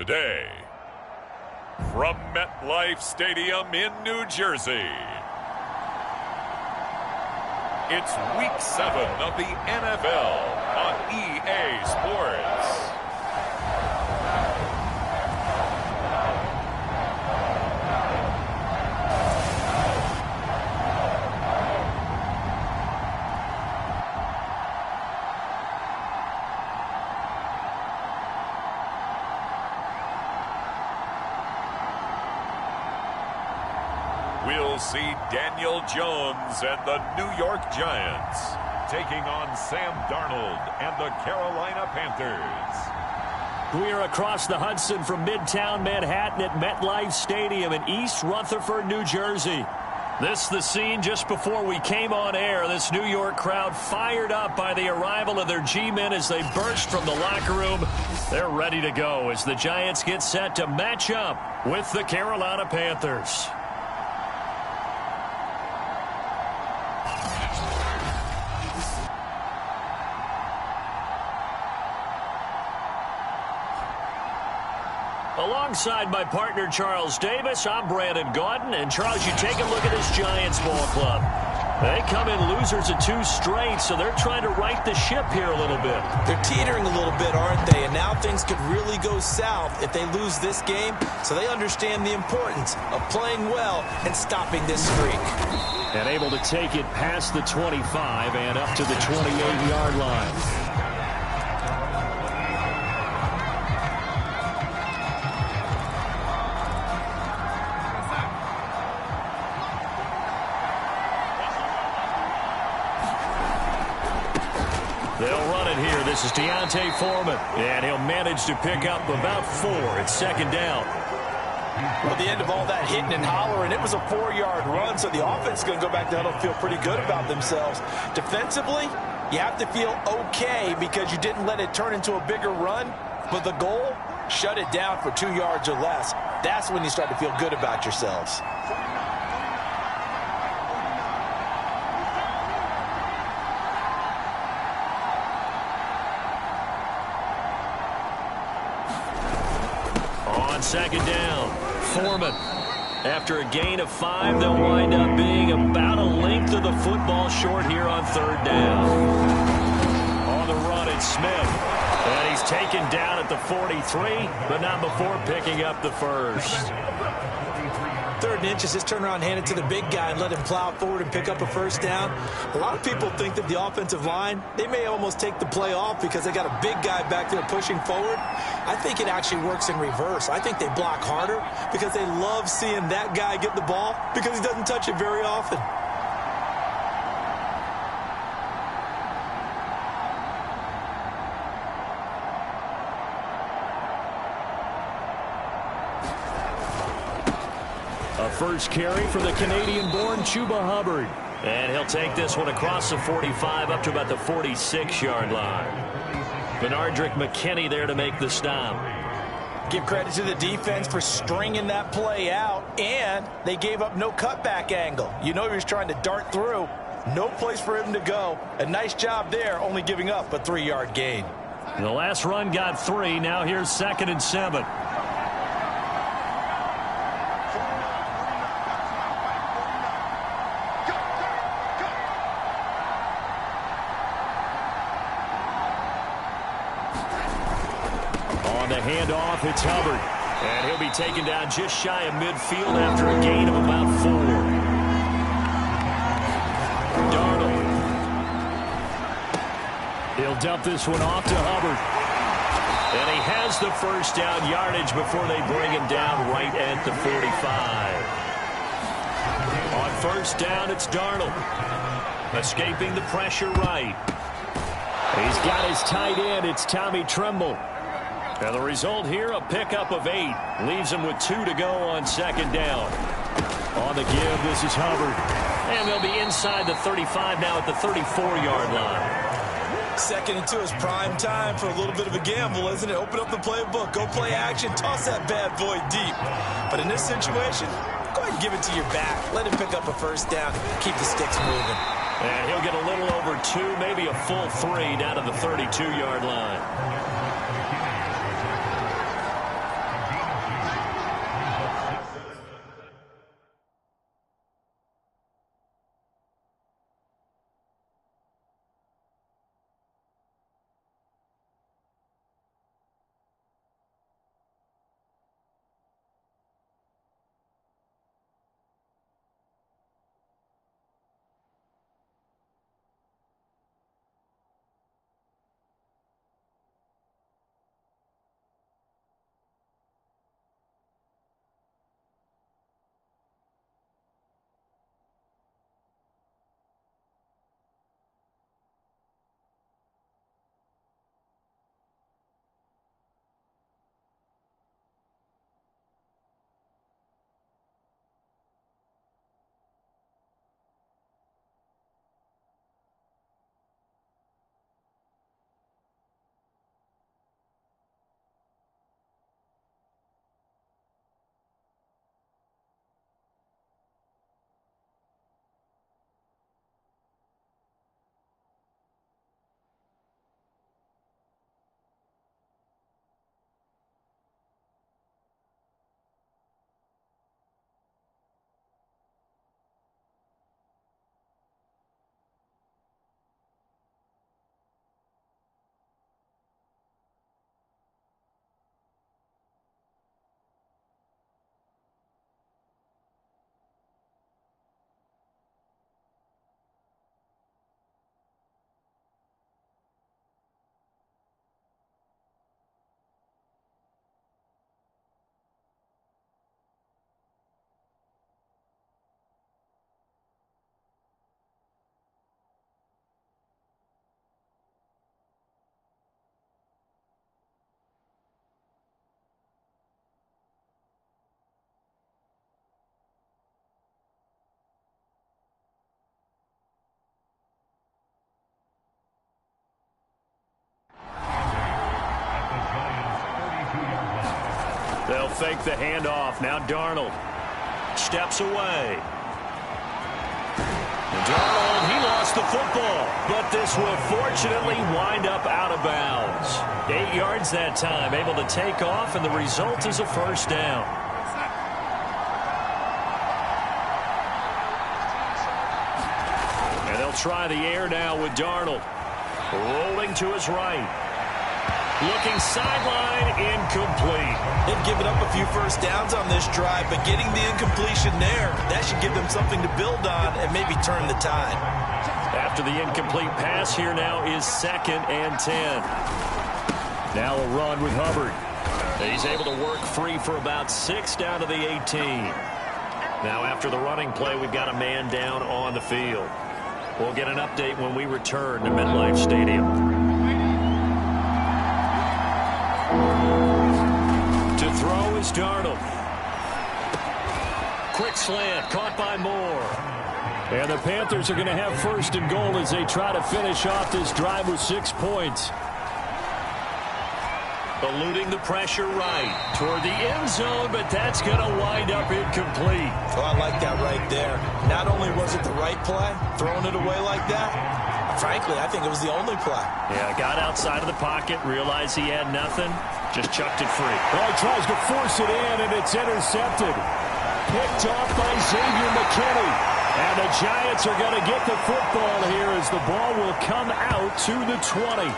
Today, from MetLife Stadium in New Jersey, it's Week 7 of the NFL on EA Sports. We'll see Daniel Jones and the New York Giants taking on Sam Darnold and the Carolina Panthers. We are across the Hudson from Midtown Manhattan at MetLife Stadium in East Rutherford, New Jersey. This is the scene just before we came on air. This New York crowd fired up by the arrival of their G-men as they burst from the locker room. They're ready to go as the Giants get set to match up with the Carolina Panthers. Alongside my partner, Charles Davis, I'm Brandon Gaudin. And, Charles, you take a look at this Giants ball club. They come in losers of 2 straight, so they're trying to right the ship here a little bit. They're teetering a little bit, aren't they? And now things could really go south if they lose this game. So they understand the importance of playing well and stopping this streak. And able to take it past the 25 and up to the 28-yard line. This is D'Onta Foreman, and he'll manage to pick up about 4 at second down. Well, at the end of all that hitting and hollering, it was a 4-yard run, so the offense is going to go back down and feel pretty good about themselves. Defensively, you have to feel okay because you didn't let it turn into a bigger run, but the goal, shut it down for 2 yards or less. That's when you start to feel good about yourselves. Second down, Foreman. After a gain of 5, they'll wind up being about a length of the football short here on 3rd down. On the run, it's Smith. And he's taken down at the 43, but not before picking up the first. 3rd and inches, just turn around, hand it to the big guy and let him plow forward and pick up a first down. A lot of people think that the offensive line, they may almost take the play off because they got a big guy back there pushing forward. I think it actually works in reverse. I think they block harder because they love seeing that guy get the ball because he doesn't touch it very often. First carry for the Canadian-born Chuba Hubbard. And he'll take this one across the 45 up to about the 46-yard line. Benardrick McKinney there to make the stop. Give credit to the defense for stringing that play out, and they gave up no cutback angle. You know he was trying to dart through. No place for him to go. A nice job there, only giving up a 3-yard gain. The last run got 3. Now here's 2nd and 7. Handoff, it's Hubbard. And he'll be taken down just shy of midfield after a gain of about 4. Darnold. He'll dump this one off to Hubbard. And he has the first down yardage before they bring him down right at the 45. On 1st down, it's Darnold. Escaping the pressure right. He's got his tight end. It's Tommy Tremble. And the result here, a pickup of 8. Leaves him with 2 to go on 2nd down. On the give, this is Hubbard. And they'll be inside the 35 now at the 34-yard line. 2nd and 2 is prime time for a little bit of a gamble, isn't it? Open up the playbook, go play action, toss that bad boy deep. But in this situation, go ahead and give it to your back. Let him pick up a first down, keep the sticks moving. And he'll get a little over 2, maybe a full 3 down to the 32-yard line. fake the handoff. Now Darnold steps away. Darnold, he lost the football, but this will fortunately wind up out of bounds. 8 yards that time, able to take off, and the result is a first down. And they'll try the air now with Darnold. Rolling to his right. Looking sideline, incomplete. They've given up a few first downs on this drive, but getting the incompletion there, that should give them something to build on and maybe turn the tide. After the incomplete pass, here now is 2nd and 10. Now a run with Hubbard. He's able to work free for about 6 down to the 18. Now after the running play, we've got a man down on the field. We'll get an update when we return to MetLife Stadium. To throw is Darnold. Quick slant, caught by Moore. And the Panthers are going to have 1st and goal as they try to finish off this drive with 6 points. Eluding the pressure right toward the end zone, but that's going to wind up incomplete. Oh, I like that right there. Not only was it the right play, throwing it away like that, frankly, I think it was the only play. Yeah, got outside of the pocket, realized he had nothing, just chucked it free. Well, he tries to force it in, and it's intercepted. Picked off by Xavier McKinney. And the Giants are going to get the football here as the ball will come out to the 20.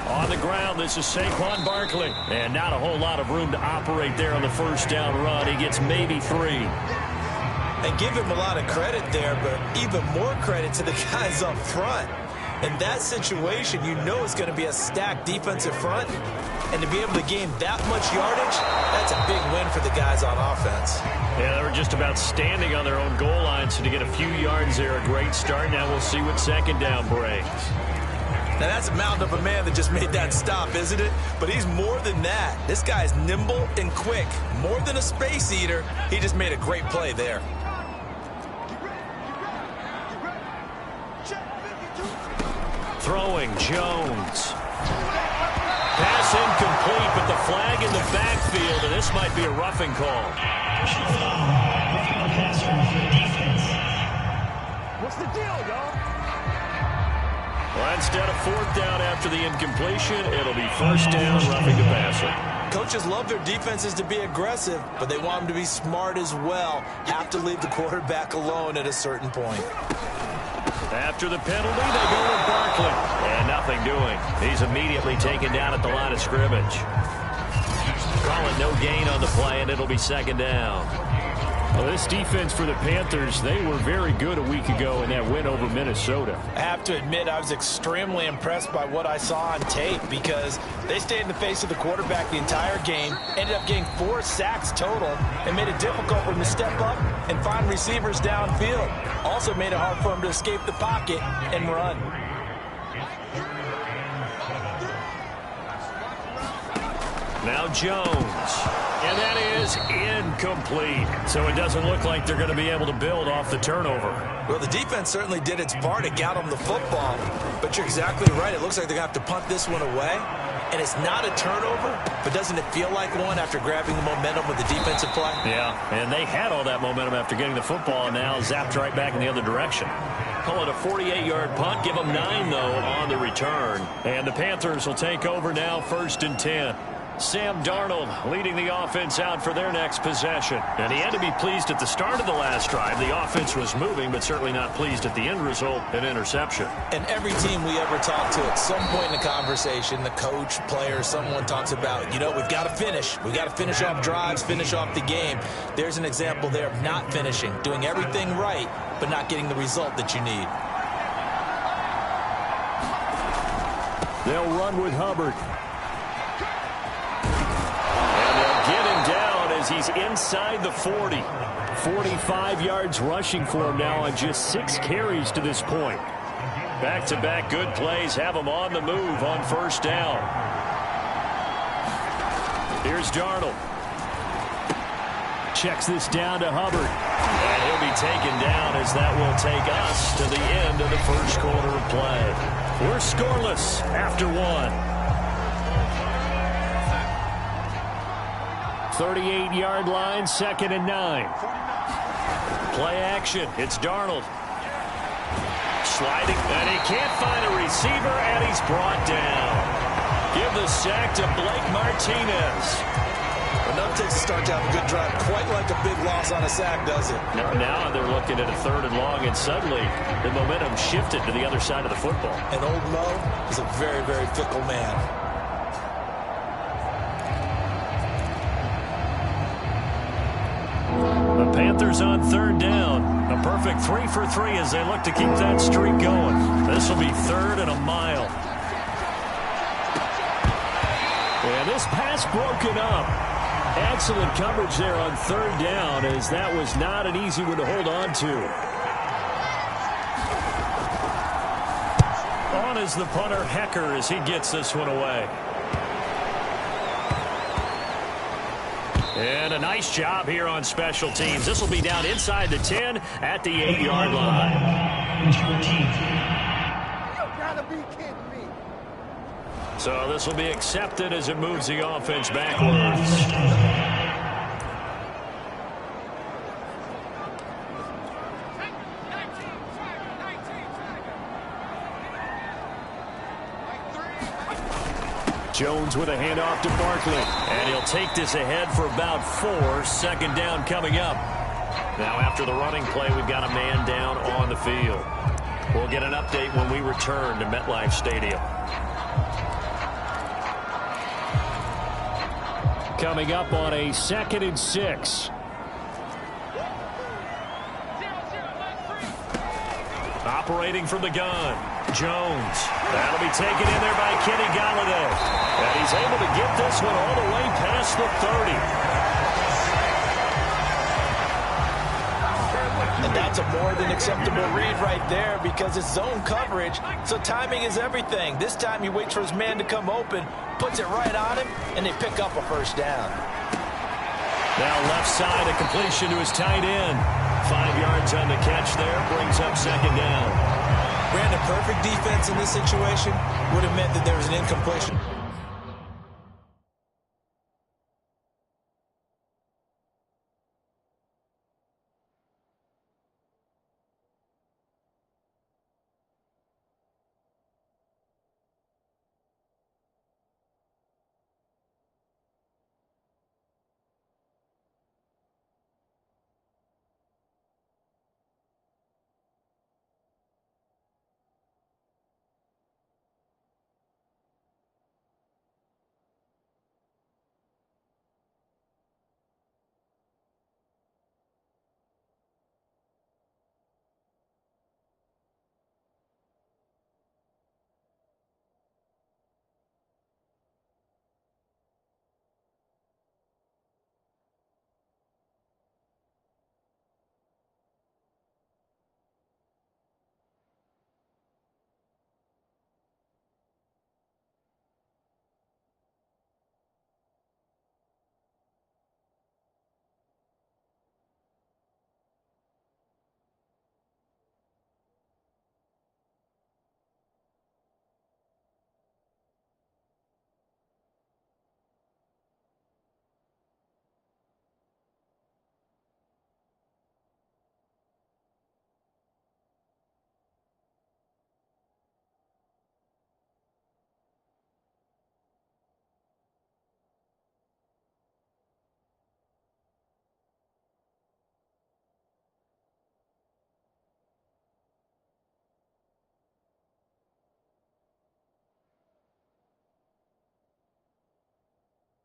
On the ground, this is Saquon Barkley. And not a whole lot of room to operate there on the first down run. He gets maybe 3. And give him a lot of credit there, but even more credit to the guys up front. In that situation, you know it's going to be a stacked defensive front. And to be able to gain that much yardage, that's a big win for the guys on offense. Yeah, they were just about standing on their own goal line, so to get a few yards there, a great start. Now we'll see what 2nd down brings. Now, that's a mountain of a man that just made that stop, isn't it? But he's more than that. This guy is nimble and quick. More than a space eater, he just made a great play there. Throwing, Jones. Pass incomplete, but the flag in the backfield, and this might be a roughing call. What's the deal, y'all? Well, instead of 4th down after the incompletion, it'll be 1st down, roughing the passer. Coaches love their defenses to be aggressive, but they want them to be smart as well. Have to leave the quarterback alone at a certain point. After the penalty, they go with Barkley. And nothing doing. He's immediately taken down at the line of scrimmage. Call it no gain on the play, and it'll be 2nd down. Well, this defense for the Panthers, they were very good a week ago in that win over Minnesota. I have to admit, I was extremely impressed by what I saw on tape because they stayed in the face of the quarterback the entire game, ended up getting 4 sacks total, and made it difficult for him to step up and find receivers downfield. Also made it hard for him to escape the pocket and run. Now Jones. And that is incomplete. So it doesn't look like they're going to be able to build off the turnover. Well, the defense certainly did its part to get them the football. But you're exactly right. It looks like they're going to have to punt this one away. And it's not a turnover, but doesn't it feel like one after grabbing the momentum with the defensive play? Yeah, and they had all that momentum after getting the football and now zapped right back in the other direction. Call it a 48-yard punt. Give them 9, though, on the return. And the Panthers will take over now, 1st and 10. Sam Darnold leading the offense out for their next possession. And he had to be pleased at the start of the last drive. The offense was moving, but certainly not pleased at the end result, an interception. And every team we ever talk to, at some point in the conversation, the coach, player, someone talks about, you know, we've got to finish. We've got to finish off drives, finish off the game. There's an example there of not finishing, doing everything right, but not getting the result that you need. They'll run with Hubbard. He's inside the 40. 45 yards rushing for him now on just 6 carries to this point. Back-to-back good plays have him on the move on 1st down. Here's Darnold. checks this down to Hubbard. And he'll be taken down as that will take us to the end of the first quarter of play. We're scoreless after one. 38-yard line, 2nd and 9. Play action. It's Darnold. Sliding, and he can't find a receiver, and he's brought down. Give the sack to Blake Martinez. Enough takes to start to have a good drive. Quite like a big loss on a sack, does it? Now they're looking at a 3rd and long, and suddenly the momentum shifted to the other side of the football. And old Mo is a very, very fickle man. The Panthers on 3rd down. A perfect 3 for 3 as they look to keep that streak going. This will be 3rd and a mile. And this pass broken up. Excellent coverage there on 3rd down, as that was not an easy one to hold on to. On is the punter, Hecker, as he gets this one away. And a nice job here on special teams. This will be down inside the 10 at the 8-yard line. You gotta be kidding me. So this will be accepted as it moves the offense backwards. Jones with a handoff to Barkley. And he'll take this ahead for about 4. 2nd down coming up. Now after the running play, we've got a man down on the field. We'll get an update when we return to MetLife Stadium. Coming up on a 2nd and 6. Operating from the gun, Jones. That'll be taken in there by Kenny Golladay. And he's able to get this one all the way past the 30. And that's a more than acceptable read right there because it's zone coverage, so timing is everything. This time he waits for his man to come open, puts it right on him, and they pick up a 1st down. Now left side, a completion to his tight end. 5 yards on the catch there, brings up 2nd down. Brandon, perfect defense in this situation would have meant that there was an incompletion.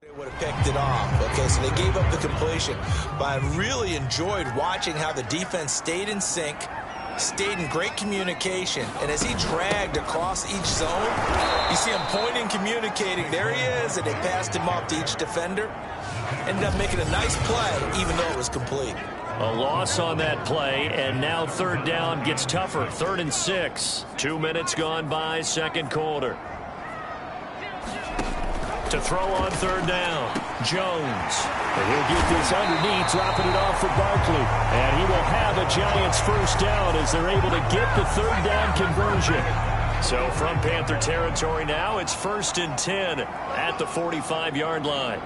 They would have picked it off. Okay, so they gave up the completion. But I really enjoyed watching how the defense stayed in sync, stayed in great communication, and as he dragged across each zone, you see him pointing, communicating. There he is, and they passed him off to each defender. Ended up making a nice play, even though it was complete. A loss on that play, and now 3rd down gets tougher. 3rd and 6. 2 minutes gone by, 2nd quarter. To throw on third down, Jones. And he'll get this underneath, dropping it off for Barkley. And he will have a Giants first down as they're able to get the third down conversion. So from Panther territory now, it's 1st and 10 at the 45-yard line.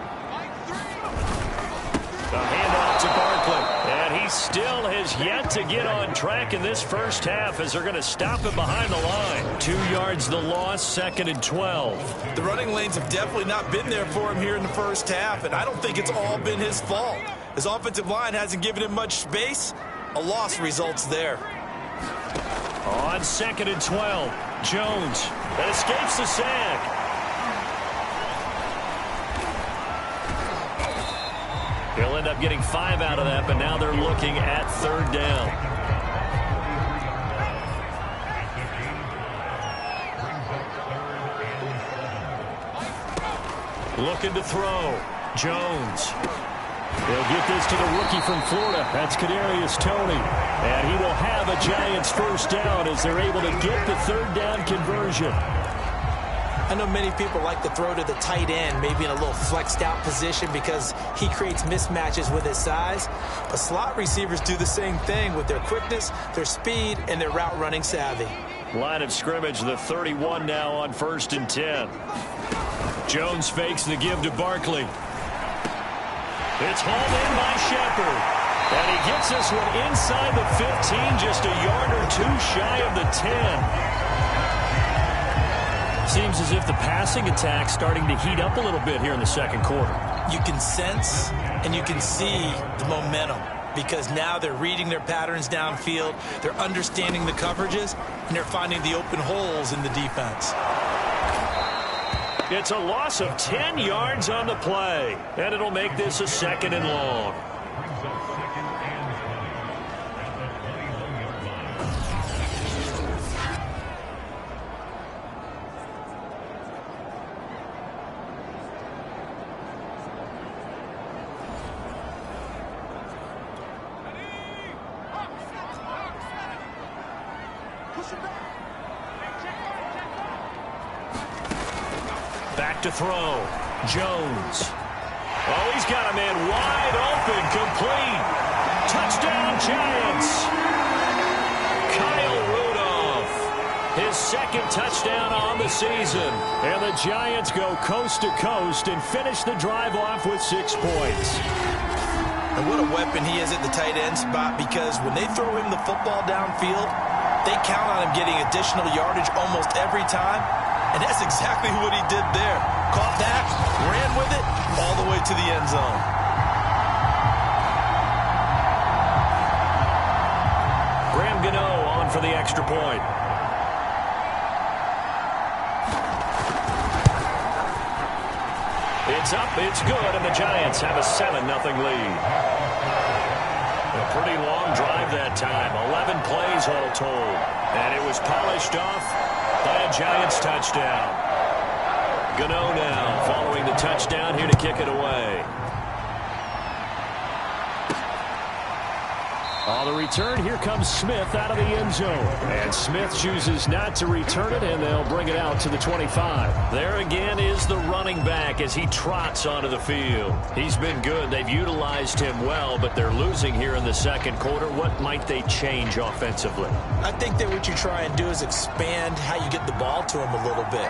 A handoff to Barkley, and he still has yet to get on track in this first half as they're going to stop him behind the line. 2 yards the loss, 2nd and 12. The running lanes have definitely not been there for him here in the first half, and I don't think it's all been his fault. His offensive line hasn't given him much space. A loss results there. On 2nd and 12, Jones that escapes the sack. He'll end up getting 5 out of that, but now they're looking at third down. Looking to throw. Jones. He'll get this to the rookie from Florida. That's Kadarius Toney. And he will have a Giants first down as they're able to get the third down conversion. I know many people like to throw to the tight end, maybe in a little flexed out position because he creates mismatches with his size. But slot receivers do the same thing with their quickness, their speed, and their route running savvy. Line of scrimmage, the 31 now on 1st and 10. Jones fakes the give to Barkley. It's hauled in by Shepard. And he gets this one inside the 15, just a yard or 2 shy of the 10. Seems as if the passing attack's starting to heat up a little bit here in the second quarter. You can sense and you can see the momentum because now they're reading their patterns downfield, they're understanding the coverages, and they're finding the open holes in the defense. It's a loss of 10 yards on the play, and it'll make this a 2nd and long. Back to throw. Jones. Oh, he's got a man wide open, complete. Touchdown, Giants. Kyle Rudolph. His 2nd touchdown on the season. And the Giants go coast to coast and finish the drive off with 6 points. And what a weapon he is at the tight end spot because when they throw him the football downfield, they count on him getting additional yardage almost every time. And that's exactly what he did there. Caught that, ran with it, all the way to the end zone. Graham Gano on for the extra point. It's up, it's good, and the Giants have a 7-0 lead. A pretty long drive that time, 11 plays all told. And it was polished off by a Giants touchdown. Gano now following the touchdown here to kick it away. On the return, here comes Smith out of the end zone. And Smith chooses not to return it, and they'll bring it out to the 25. There again is the running back as he trots onto the field. He's been good. They've utilized him well, but they're losing here in the second quarter. What might they change offensively? I think that what you try and do is expand how you get the ball to him a little bit.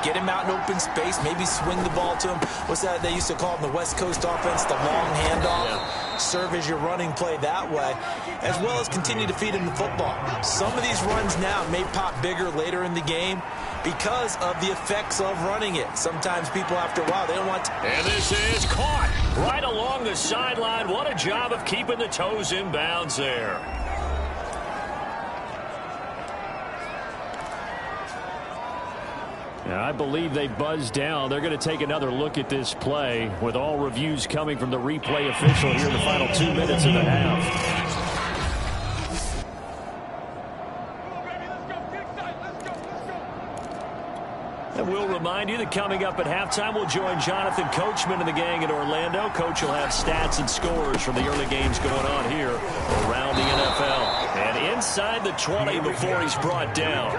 Get him out in open space, maybe swing the ball to him. What's that they used to call in the West Coast offense, the long handoff? Yeah. Serve as your running play that way, as well as continue to feed him the football. Some of these runs now may pop bigger later in the game because of the effects of running it. Sometimes people, after a while, they don't want to. And this is caught right along the sideline. What a job of keeping the toes in bounds there. Now, I believe they buzzed down. They're going to take another look at this play with all reviews coming from the replay official here in the final 2 minutes of the half. And we'll remind you that coming up at halftime, we'll join Jonathan Coachman and the gang in Orlando. Coach will have stats and scores from the early games going on here around the NFL. And inside the 20 before he's brought down.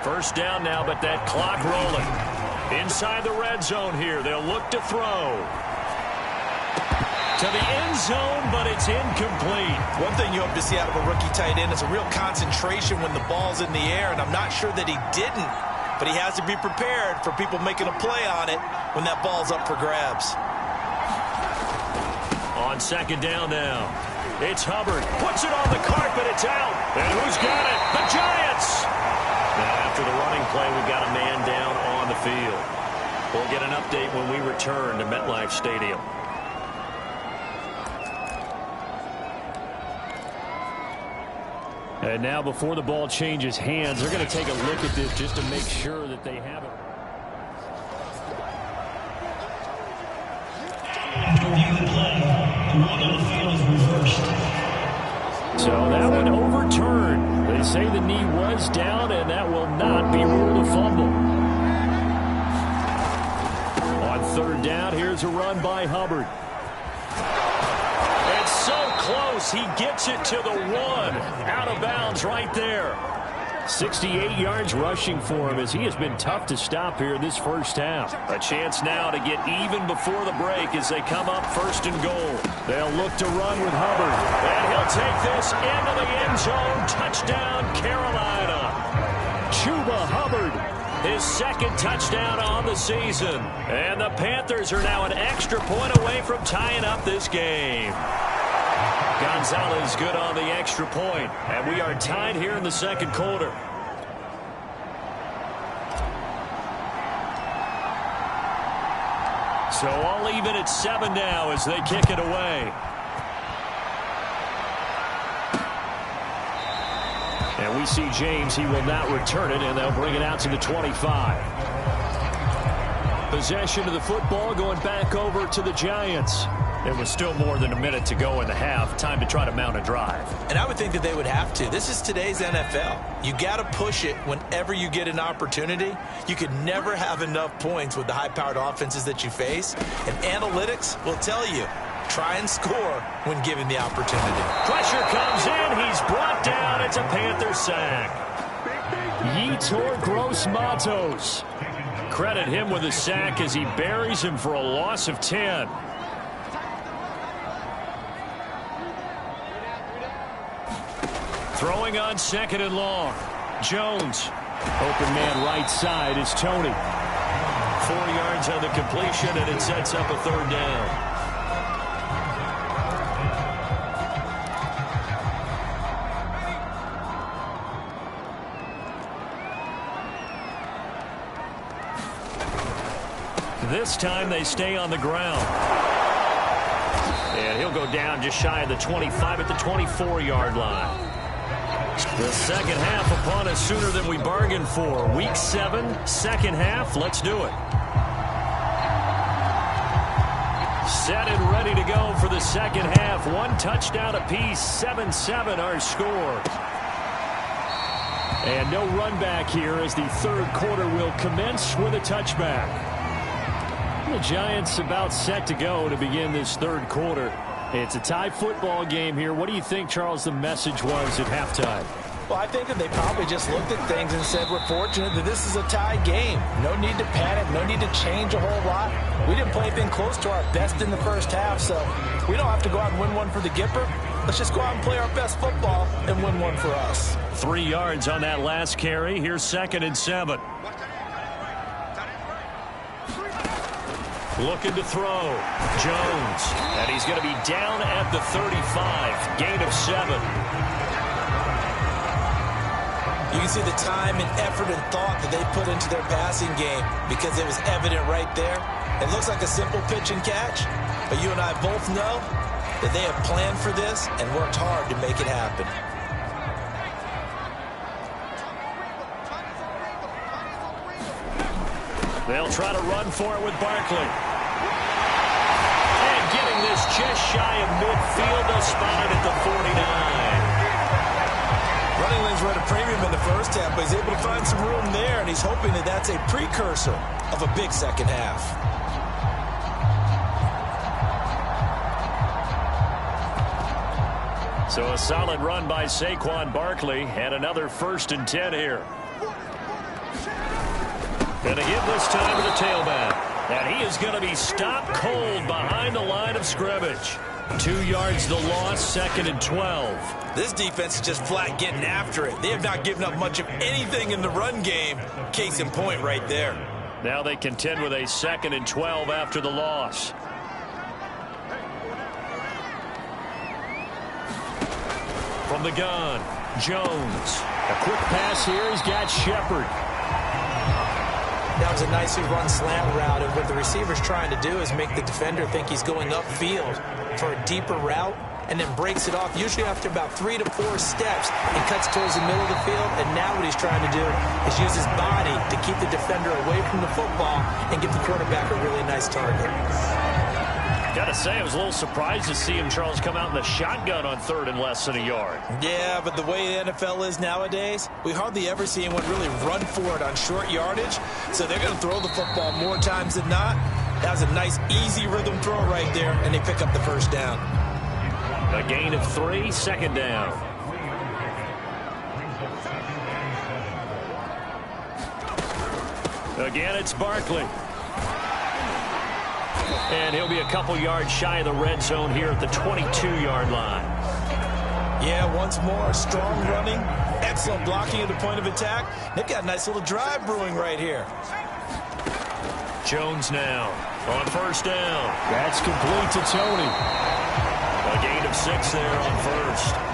First down now, but that clock rolling. Inside the red zone here. They'll look to throw. To the end zone, but it's incomplete. One thing you hope to see out of a rookie tight end is a real concentration when the ball's in the air, and I'm not sure that he didn't, but he has to be prepared for people making a play on it when that ball's up for grabs. On second down now, it's Hubbard. Puts it on the carpet, it's out. And who's got it? The Giants! Now after the running play, we've got a man down on the field. We'll get an update when we return to MetLife Stadium. And now before the ball changes hands, they're going to take a look at this just to make sure that they have it. So that one overturned. They say the knee was down, and that will not be ruled a fumble. On third down, here's a run by Hubbard. It's so close, he gets it to the 1. Out of bounds right there. 68 yards rushing for him as he has been tough to stop here this first half. A chance now to get even before the break as they come up first and goal. They'll look to run with Hubbard. And he'll take this into the end zone. Touchdown, Carolina. Chuba Hubbard. His second touchdown on the season. And the Panthers are now an extra point away from tying up this game. Gonzalez good on the extra point. And we are tied here in the second quarter. So all even at 7 now as they kick it away. And we see James. He will not return it, and they'll bring it out to the 25. Possession of the football going back over to the Giants. There was still more than a minute to go in the half. Time to try to mount a drive. And I would think that they would have to. This is today's NFL. You got to push it whenever you get an opportunity. You could never have enough points with the high-powered offenses that you face. And analytics will tell you, try and score when given the opportunity. Pressure comes in. He's brought down. It's a Panther sack. Yetur Gross-Matos. Credit him with a sack as he buries him for a loss of 10. Throwing on second and long. Jones. Open man right side is Tony. 4 yards on the completion, and it sets up a third down. This time they stay on the ground. And he'll go down just shy of the 25 at the 24-yard line. The second half upon us sooner than we bargained for. Week 7, second half. Let's do it. Set and ready to go for the second half. 1 touchdown apiece. 7-7 our score. And no run back here as the third quarter will commence with a touchback. The Giants about set to go to begin this third quarter. It's a tie football game here. What do you think, Charles, the message was at halftime? Well, I think that they probably just looked at things and said, we're fortunate that this is a tie game. No need to panic. No need to change a whole lot. We didn't play anything close to our best in the first half, so we don't have to go out and win one for the Gipper. Let's just go out and play our best football and win one for us. 3 yards on that last carry. Here's 2nd and 7. Looking to throw. Jones. And he's going to be down at the 35. Gain of 7. You can see the time and effort and thought that they put into their passing game because it was evident right there. It looks like a simple pitch and catch, but you and I both know that they have planned for this and worked hard to make it happen. They'll try to run for it with Barkley. And getting this just shy of midfield, they'll spot it at the 49. Running lanes were at a premium in the first half, but he's able to find some room there, and he's hoping that that's a precursor of a big second half. So a solid run by Saquon Barkley, and another 1st and 10 here. And they give this time to the tailback. And he is going to be stopped cold behind the line of scrimmage. 2 yards the loss, 2nd and 12. This defense is just flat getting after it. They have not given up much of anything in the run game. Case in point right there. Now they contend with a 2nd and 12 after the loss. From the gun, Jones. A quick pass here. He's got Shepard. That was a nicely run slant route, and what the receiver's trying to do is make the defender think he's going upfield for a deeper route, and then breaks it off, usually after about 3 to 4 steps, and cuts towards the middle of the field. And now what he's trying to do is use his body to keep the defender away from the football and give the quarterback a really nice target. Gotta say, I was a little surprised to see him, Charles, come out in the shotgun on 3rd and less than a yard. Yeah, but the way the NFL is nowadays, we hardly ever see anyone really run for it on short yardage. So they're going to throw the football more times than not. That was a nice, easy rhythm throw right there, and they pick up the first down. A gain of 3, 2nd down. Again, it's Barkley. And he'll be a couple yards shy of the red zone here at the 22-yard line. Yeah, once more, strong running, excellent blocking at the point of attack. They've got a nice little drive brewing right here. Jones now on 1st down. That's complete to Tony. A gain of 6 there on 1st.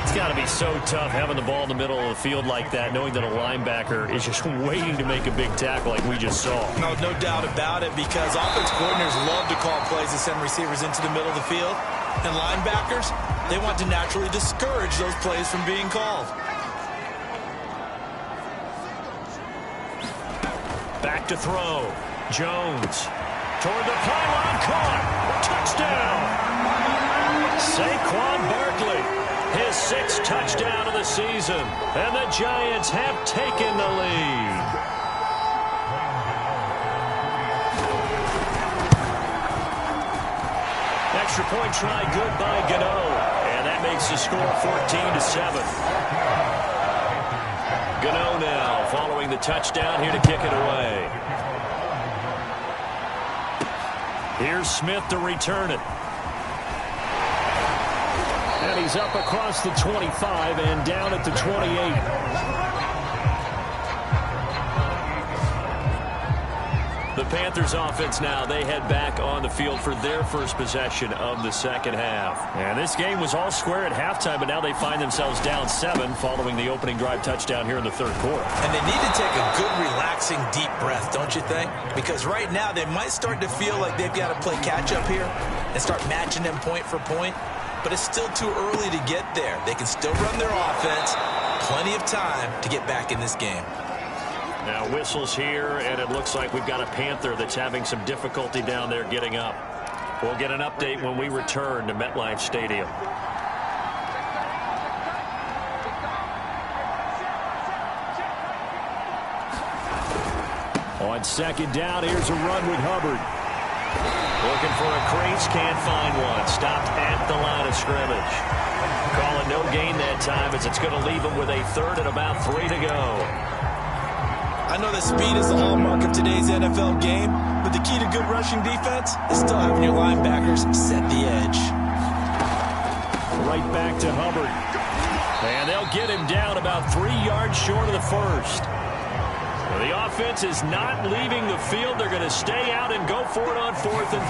It's got to be so tough having the ball in the middle of the field like that, knowing that a linebacker is just waiting to make a big tackle like we just saw. No doubt about it, because offense coordinators love to call plays to send receivers into the middle of the field. And linebackers, they want to naturally discourage those plays from being called. Back to throw. Jones toward the pylon, caught. Touchdown. Saquon Barkley. His 6th touchdown of the season, and the Giants have taken the lead. Extra point try good by Gano, and that makes the score 14-7. Gano now following the touchdown here to kick it away. Here's Smith to return it. And he's up across the 25 and down at the 28. The Panthers offense now, they head back on the field for their first possession of the 2nd half. And this game was all square at halftime, but now they find themselves down 7 following the opening drive touchdown here in the 3rd quarter. And they need to take a good, relaxing, deep breath, don't you think? Because right now they might start to feel like they've got to play catch-up here and start matching them point for point. But it's still too early to get there. They can still run their offense. Plenty of time to get back in this game. Now whistles here, and it looks like we've got a Panther that's having some difficulty down there getting up. We'll get an update when we return to MetLife Stadium. On 2nd down, here's a run with Hubbard. Looking for a crease, can't find one. Stopped at the line of scrimmage. Calling no gain that time as it's going to leave him with a 3rd and about 3 to go. I know that speed is the hallmark of today's NFL game, but the key to good rushing defense is still having your linebackers set the edge. Right back to Hubbard. And they'll get him down about 3 yards short of the 1st. Well, the offense is not leaving the field. They're going to stay out and go for it on 4th and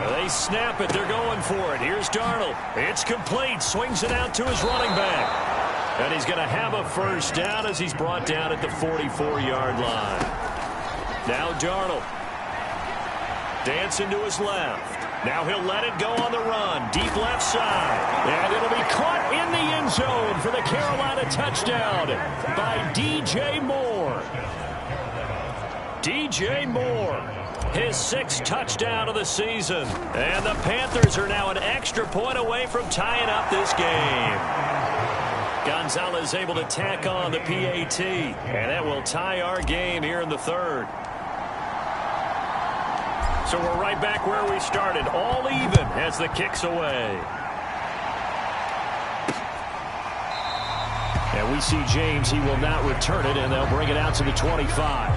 3. They snap it. They're going for it. Here's Darnold. It's complete. Swings it out to his running back. And he's going to have a first down as he's brought down at the 44-yard line. Now Darnold. Dancing to his left. Now he'll let it go on the run. Deep left side. And it'll be caught in the end zone for the Carolina touchdown by DJ Moore. DJ Moore. His 6th touchdown of the season. And the Panthers are now an extra point away from tying up this game. Gonzalez able to tack on the PAT. And that will tie our game here in the 3rd. So we're right back where we started. All even as the kick's away. And we see James. He will not return it, and they'll bring it out to the 25.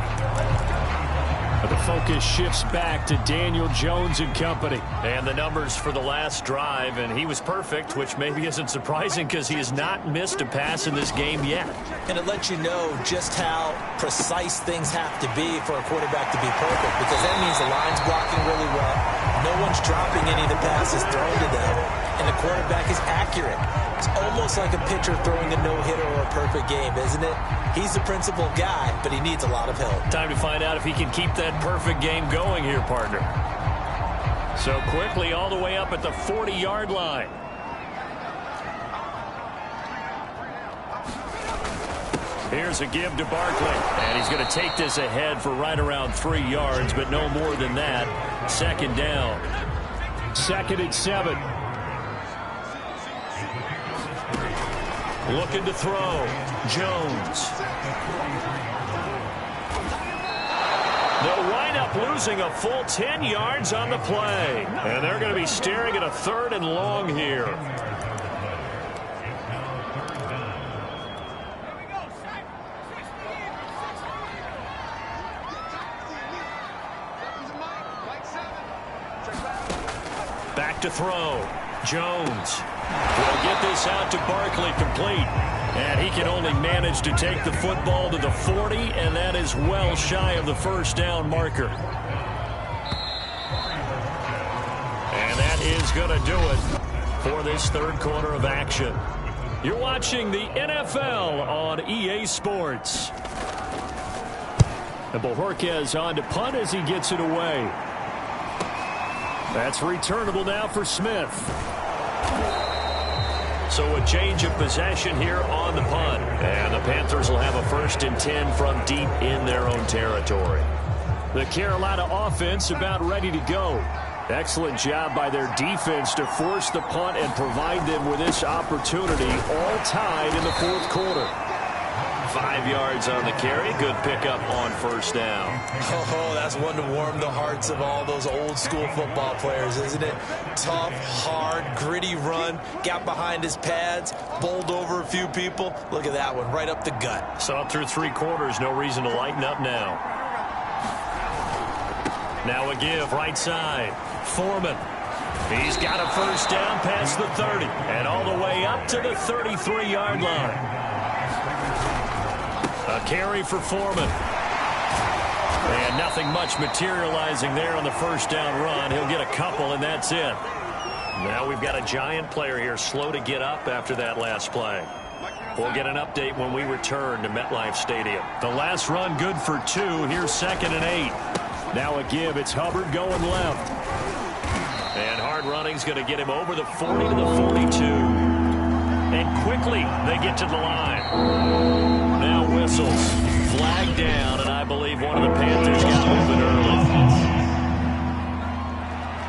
But the focus shifts back to Daniel Jones and company. And the numbers for the last drive, and he was perfect, which maybe isn't surprising because he has not missed a pass in this game yet. And it lets you know just how precise things have to be for a quarterback to be perfect, because that means the line's blocking really well. No one's dropping any of the passes thrown to them, and the quarterback is accurate. It's almost like a pitcher throwing a no-hitter or a perfect game, isn't it? He's the principal guy, but he needs a lot of help. Time to find out if he can keep that perfect game going here, partner. So quickly all the way up at the 40-yard line. Here's a give to Barkley, and he's going to take this ahead for right around 3 yards, but no more than that. Second down. 2nd and 7. Looking to throw. Jones. They'll wind up losing a full 10 yards on the play. And they're going to be staring at a 3rd and long here. Back to throw. Jones will get this out to Barkley, complete. And he can only manage to take the football to the 40, and that is well shy of the first down marker. And that is going to do it for this third quarter of action. You're watching the NFL on EA Sports. And Bojorquez on to punt as he gets it away. That's returnable now for Smith. So a change of possession here on the punt. And the Panthers will have a 1st and 10 from deep in their own territory. The Carolina offense about ready to go. Excellent job by their defense to force the punt and provide them with this opportunity, all tied in the 4th quarter. 5 yards on the carry. Good pickup on first down. Oh, that's one to warm the hearts of all those old school football players, isn't it? Tough, hard, gritty run. Got behind his pads, bowled over a few people. Look at that one, right up the gut. Saw it through 3 quarters. No reason to lighten up now. Now a give, right side. Foreman. He's got a first down past the 30 and all the way up to the 33-yard line. A carry for Foreman. And nothing much materializing there on the first down run. He'll get a couple, and that's it. Now we've got a Giant player here slow to get up after that last play. We'll get an update when we return to MetLife Stadium. The last run good for 2. Here's 2nd and 8. Now a give. It's Hubbard going left. And hard running's going to get him over the 40 to the 42. And quickly they get to the line. Now whistles. Flag down, and I believe one of the Panthers got moving early.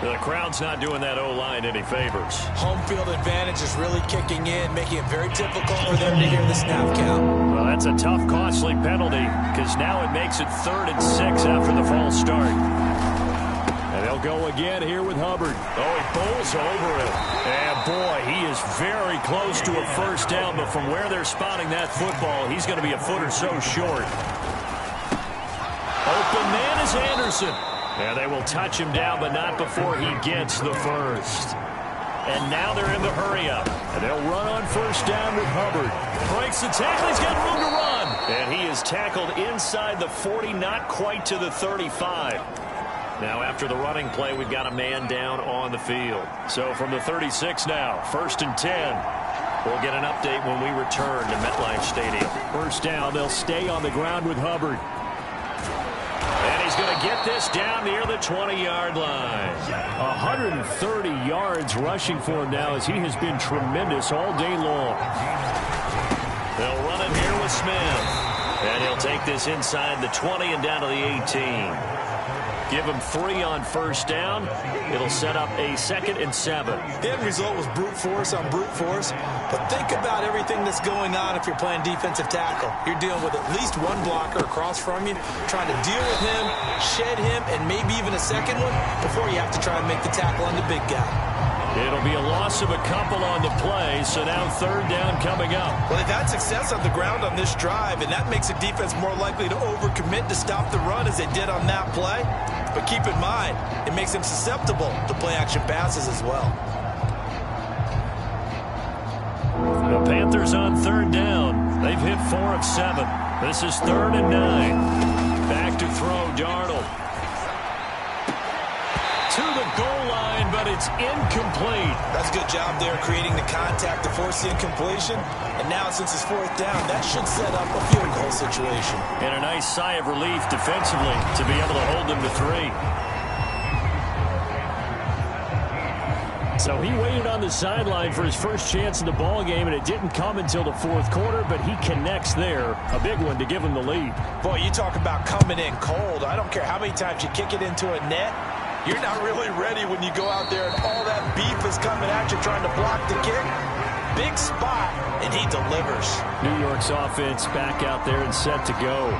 The crowd's not doing that O-line any favors. Home field advantage is really kicking in, making it very difficult for them to hear the snap count. Well, that's a tough, costly penalty, because now it makes it 3rd and 6 after the false start. And they'll go again here with Hubbard. Oh, he bowls over it. And, boy, he is very close to a first down, but from where they're spotting that football, he's going to be a foot or so short. Open man is Anderson. And they will touch him down, but not before he gets the first. And now they're in the hurry-up. And they'll run on first down with Hubbard. Breaks the tackle. He's got room to run. And he is tackled inside the 40, not quite to the 35. Now, after the running play, we've got a man down on the field. So from the 36 now, 1st and 10. We'll get an update when we return to MetLife Stadium. First down, they'll stay on the ground with Hubbard. And he's going to get this down near the 20-yard line. 130 yards rushing for him now as he has been tremendous all day long. They'll run him here with Smith. And he'll take this inside the 20 and down to the 18. Give him 3 on first down. It'll set up a 2nd and 7. The end result was brute force on brute force. But think about everything that's going on if you're playing defensive tackle. You're dealing with at least one blocker across from you, trying to deal with him, shed him, and maybe even a second one before you have to try and make the tackle on the big guy. It'll be a loss of a couple on the play, so now third down coming up. Well, they've had success on the ground on this drive, and that makes a defense more likely to overcommit to stop the run as they did on that play. But keep in mind, it makes them susceptible to play-action passes as well. The Panthers on third down. They've hit 4 of 7. This is 3rd and 9. Back to throw, Darnold. To the goal line, but it's incomplete. That's a good job there creating the contact to force the incompletion. And now since it's 4th down, that should set up a field goal situation. And a nice sigh of relief defensively to be able to hold them to 3. So he waited on the sideline for his first chance in the ball game, and it didn't come until the 4th quarter, but he connects there. A big one to give him the lead. Boy, you talk about coming in cold. I don't care how many times you kick it into a net. You're not really ready when you go out there and all that beef is coming at you trying to block the kick. Big spot, and he delivers. New York's offense back out there and set to go.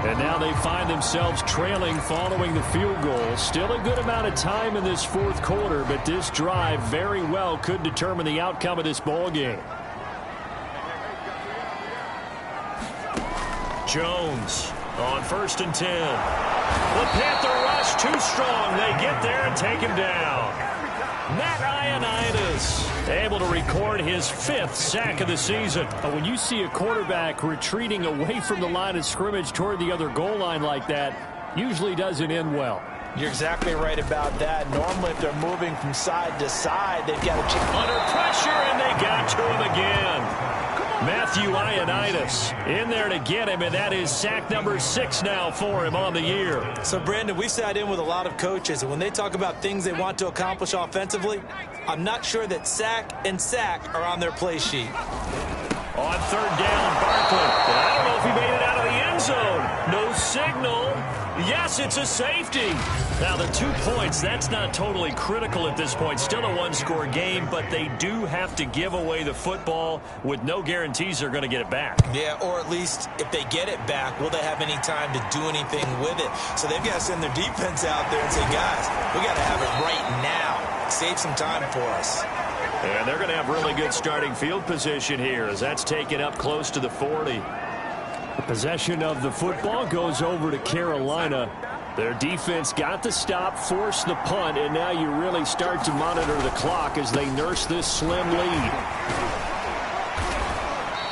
And now they find themselves trailing following the field goal. Still a good amount of time in this 4th quarter, but this drive very well could determine the outcome of this ball game. Jones on 1st and 10. The Panther rush too strong. They get there and take him down. Matt Ioannidis able to record his 5th sack of the season. But when you see a quarterback retreating away from the line of scrimmage toward the other goal line like that, usually doesn't end well. You're exactly right about that. Normally, if they're moving from side to side, they've got to check. Under pressure, and they got to him again. Matthew Ioannidis in there to get him, and that is sack number 6 now for him on the year. So, Brandon, we've sat in with a lot of coaches, and when they talk about things they want to accomplish offensively, I'm not sure that sack and sack are on their play sheet. On 3rd down, Barkley. I don't know if he made it out of the end zone. No signal. Yes, it's a safety. Now, the 2 points, that's not totally critical at this point. Still a one-score game, but they do have to give away the football with no guarantees they're going to get it back. Yeah, or at least if they get it back, will they have any time to do anything with it? So they've got to send their defense out there and say, guys, we got to have it right now. Save some time for us. And they're going to have really good starting field position here as that's taken up close to the 40. The possession of the football goes over to Carolina. Their defense got the stop, forced the punt, and now you really start to monitor the clock as they nurse this slim lead.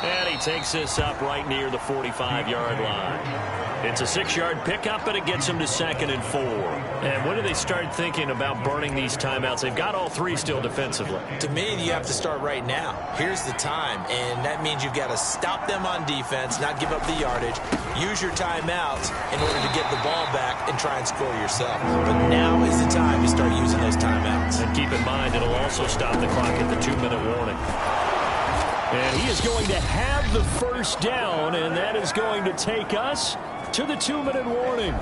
And he takes this up right near the 45-yard line. It's a 6-yard pickup, but it gets them to 2nd and 4. And when do they start thinking about burning these timeouts? They've got all 3 still defensively. To me, you have to start right now. Here's the time, and that means you've got to stop them on defense, not give up the yardage, use your timeouts in order to get the ball back and try and score yourself. But now is the time to start using those timeouts. And keep in mind, it'll also stop the clock at the 2-minute warning. And he is going to have the first down, and that is going to take us to the 2-minute warning.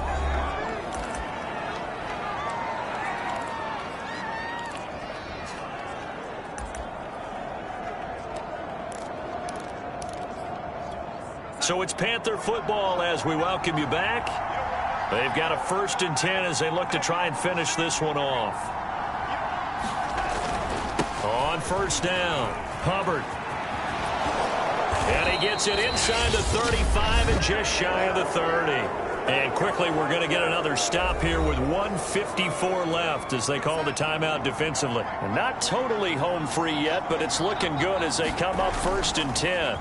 So it's Panther football as we welcome you back. They've got a 1st and 10 as they look to try and finish this one off. On 1st down, Hubbard. And he gets it inside the 35 and just shy of the 30. And quickly we're going to get another stop here with 1:54 left as they call the timeout defensively. And not totally home free yet, but it's looking good as they come up 1st and 10.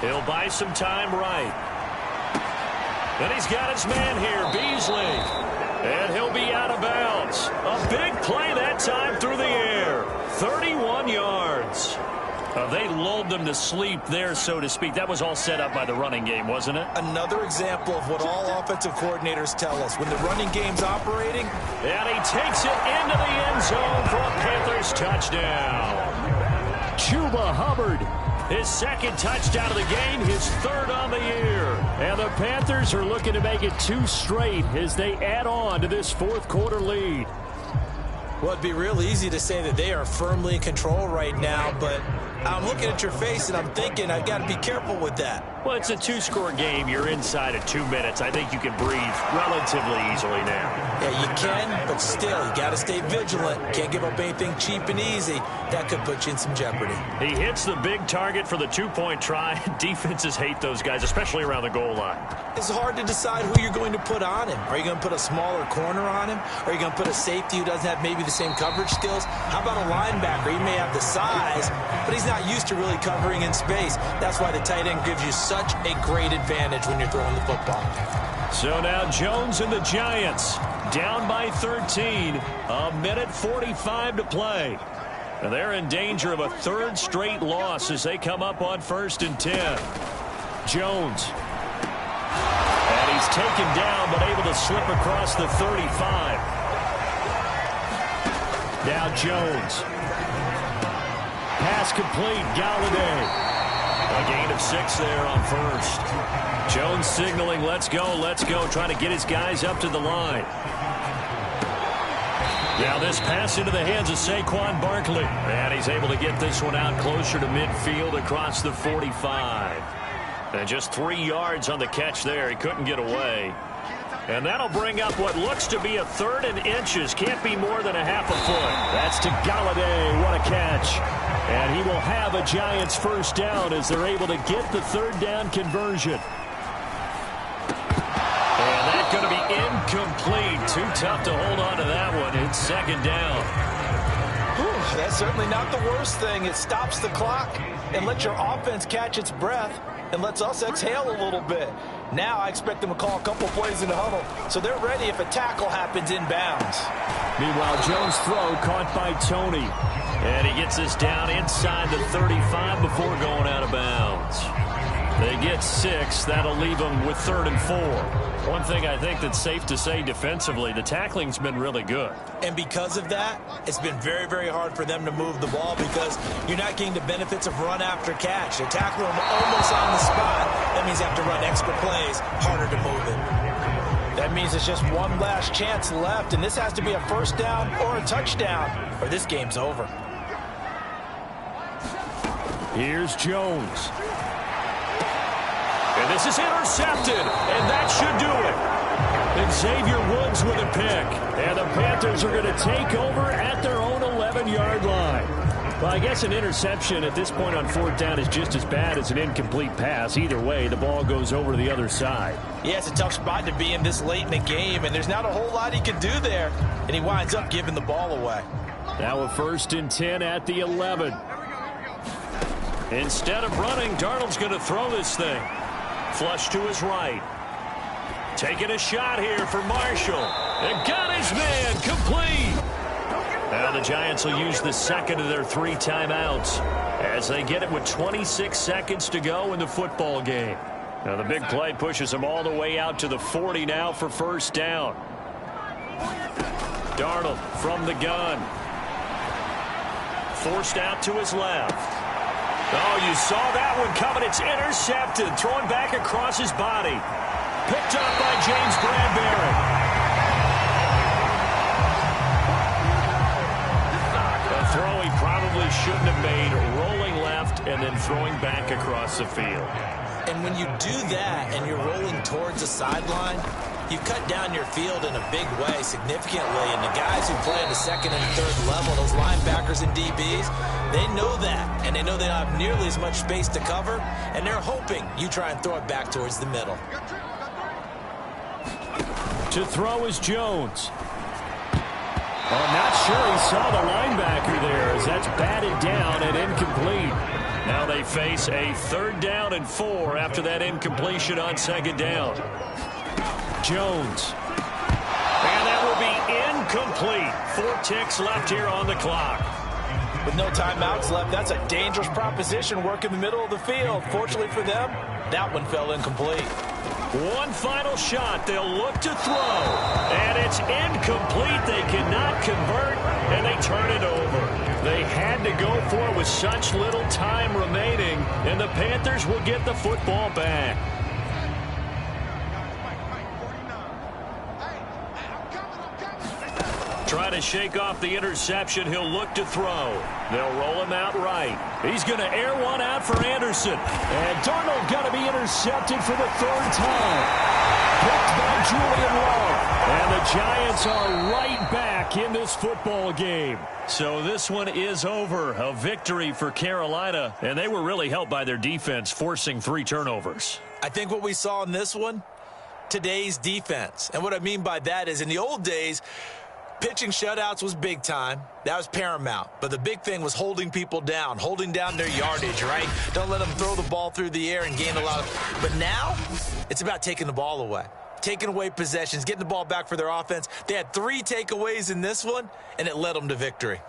He'll buy some time right. And he's got his man here, Beasley. And he'll be out of bounds. A big play that time through the air. 31 yards. They lulled them to sleep there, so to speak. That was all set up by the running game, wasn't it? Another example of what all offensive coordinators tell us. When the running game's operating. And he takes it into the end zone for a Panthers touchdown. Chuba Hubbard, his 2nd touchdown of the game, his 3rd on the year. And the Panthers are looking to make it 2 straight as they add on to this 4th quarter lead. Well, it'd be real easy to say that they are firmly in control right now, but I'm looking at your face and I'm thinking I've got to be careful with that. Well, it's a two-score game. You're inside of 2 minutes. I think you can breathe relatively easily now. Yeah, you can, but still, you got to stay vigilant. Can't give up anything cheap and easy. That could put you in some jeopardy. He hits the big target for the two-point try. Defenses hate those guys, especially around the goal line. It's hard to decide who you're going to put on him. Are you going to put a smaller corner on him? Are you going to put a safety who doesn't have maybe the same coverage skills? How about a linebacker? He may have the size, but he's not used to really covering in space. That's why the tight end gives you such a great advantage when you're throwing the football. So now Jones and the Giants down by 13. A minute 45 to play. And they're in danger of a third straight loss as they come up on 1st and 10. Jones. And he's taken down but able to slip across the 35. Now Jones. Pass complete. Galladay. A gain of 6 there on 1st. Jones signaling, let's go, trying to get his guys up to the line. Now this pass into the hands of Saquon Barkley. And he's able to get this one out closer to midfield across the 45. And just 3 yards on the catch there. He couldn't get away. And that'll bring up what looks to be a 3rd and inches. Can't be more than a half a foot. That's to Galladay. What a catch. And he will have a Giants first down as they're able to get the 3rd down conversion. And that's going to be incomplete. Too tough to hold on to that one. It's 2nd down. Whew, that's certainly not the worst thing. It stops the clock and lets your offense catch its breath and lets us exhale a little bit. Now I expect them to call a couple plays in the huddle, so they're ready if a tackle happens inbounds. Meanwhile, Jones' throw caught by Tony. And he gets this down inside the 35 before going out of bounds. They get 6. That'll leave them with 3rd and 4. One thing I think that's safe to say defensively, the tackling's been really good. And because of that, it's been very, very hard for them to move the ball because you're not getting the benefits of run after catch. They're tackling them almost on the spot. That means you have to run extra plays, harder to move it. That means it's just one last chance left, and this has to be a 1st down or a touchdown, or this game's over. Here's Jones. And this is intercepted, and that should do it. And Xavier Woods with a pick. And the Panthers are going to take over at their own 11-yard line. Well, I guess an interception at this point on 4th down is just as bad as an incomplete pass. Either way, the ball goes over to the other side. Yeah, it's a tough spot to be in this late in the game, and there's not a whole lot he can do there. And he winds up giving the ball away. Now a 1st and 10 at the 11. Instead of running, Darnold's going to throw this thing. Flush to his right. Taking a shot here for Marshall. And got his man complete. Now the Giants will use the 2nd of their 3 timeouts as they get it with 26 seconds to go in the football game. Now the big play pushes them all the way out to the 40 now for 1st down. Darnold from the gun. Forced out to his left. Oh, you saw that one coming. It's intercepted. Throwing back across his body. Picked up by James Bradbury. A throw he probably shouldn't have made. Rolling left and then throwing back across the field. And when you do that and you're rolling towards the sideline, you cut down your field in a big way significantly. And the guys who play in the 2nd and 3rd level, those linebackers and DBs, they know that. And they know they don't have nearly as much space to cover. And they're hoping you try and throw it back towards the middle. To throw is Jones. I'm not sure he saw the linebacker there as that's batted down and incomplete. Now they face a 3rd down and 4 after that incompletion on 2nd down. Jones. And that will be incomplete. 4 ticks left here on the clock. With no timeouts left, that's a dangerous proposition. Work in the middle of the field. Fortunately for them, that one fell incomplete. One final shot. They'll look to throw. And it's incomplete. They cannot convert, and they turn it over. They had to go for it with such little time remaining, and the Panthers will get the football back. Trying to shake off the interception. He'll look to throw. They'll roll him out right. He's going to air one out for Anderson. And Darnold going to be intercepted for the third time. Picked by Julian Love. And the Giants are right back in this football game. So this one is over. A victory for Carolina. And they were really helped by their defense, forcing 3 turnovers. I think what we saw in this one, today's defense. And what I mean by that is in the old days, pitching shutouts was big time. That was paramount. But the big thing was holding people down, holding down their yardage, right? Don't let them throw the ball through the air and gain a lot of... But now, it's about taking the ball away. Taking away possessions, getting the ball back for their offense. They had 3 takeaways in this one, and it led them to victory.